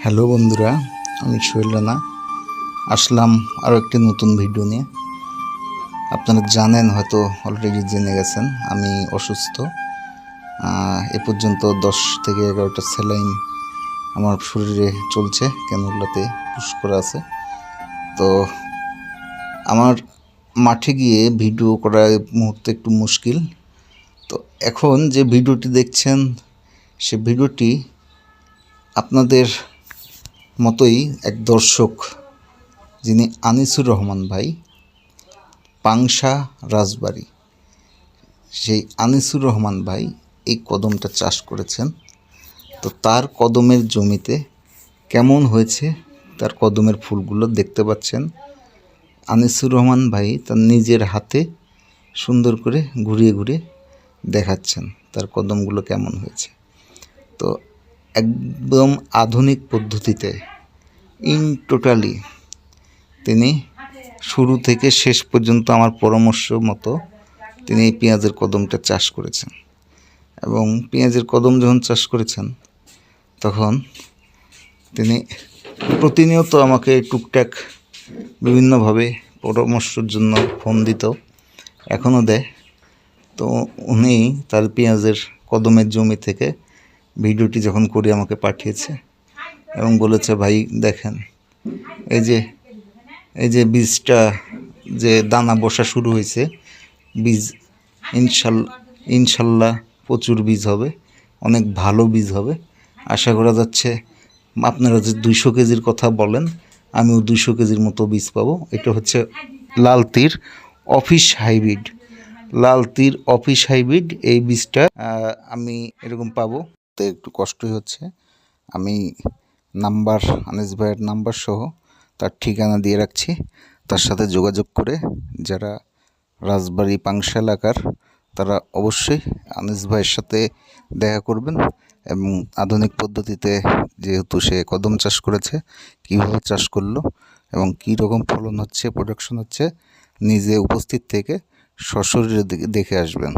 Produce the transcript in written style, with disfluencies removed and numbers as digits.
Hello বন্ধুরা, আমি সোহেল রানা আসলাম আরও একটি নতুন ভিডিও নিয়ে। আপনারা জানেন, হয়তো অলরেডি জেনে গেছেন, আমি অসুস্থ। এ পর্যন্ত 10 থেকে 11টা স্যালাইন আমার শরীরে চলছে, ক্যানুলাতে পুশ করা আছে। তো আমার মাঠে গিয়ে ভিডিও করা এই মুহূর্তে একটু মুশকিল। তো এখন যে ভিডিওটি দেখছেন, সে ভিডিওটি আপনাদের মতোই এক দর্শক, যিনি আনিসুর রহমান ভাই, পাংশা রাজবাড়ী, সেই আনিসুর রহমান ভাই এই কদমটা চাষ করেছেন। তো তার কদমের জমিতে কেমন হয়েছে, তার কদমের ফুলগুলো দেখতে পাচ্ছেন। আনিসুর রহমান ভাই তার নিজের হাতে সুন্দর করে ঘুরিয়ে ঘুরিয়ে দেখাচ্ছেন তার কদমগুলো কেমন হয়েছে। তো একদম আধুনিক পদ্ধতিতে টোটালি তিনি শুরু থেকে শেষ পর্যন্ত আমার পরামর্শ মতো তিনি এই পেঁয়াজের কদমটা চাষ করেছেন। এবং পেঁয়াজের কদম যখন চাষ করেছেন, তখন তিনি প্রতিনিয়ত আমাকে টুকটাক বিভিন্নভাবে পরামর্শের জন্য ফোন দিত, এখনও দেয়। তো উনি তার পেঁয়াজের কদমের জমি থেকে ভিডিওটি যখন করে আমাকে পাঠিয়েছে এবং বলেছে, ভাই দেখেন, এই যে বীজটা যে দানা বসা শুরু হয়েছে, বীজ ইনশাল্লাহ প্রচুর বীজ হবে, অনেক ভালো বীজ হবে। আশা করা যাচ্ছে আপনারা যে 200 কেজির কথা বলেন, আমিও 200 কেজির মতো বীজ পাবো। এটা হচ্ছে লালতির অফিস হাইব্রিড। এই বীজটা আমি এরকম পাবো। তো একটু কষ্টই হচ্ছে। আমি আনিস ভাইয়ের নাম্বার সহ তার ঠিকানা দিয়ে রাখছি। তার সাথে যোগাযোগ করে যারা রাজবাড়ী পাংশা এলাকার, তারা অবশ্যই আনিস ভাইয়ের সাথে দেখা করবেন এবং আধুনিক পদ্ধতিতে যেহেতু সে কদম চাষ করেছে, কীভাবে চাষ করলো এবং কী রকম ফলন হচ্ছে, প্রোডাকশন হচ্ছে, নিজে উপস্থিত থেকে সশরীরে দেখে আসবেন।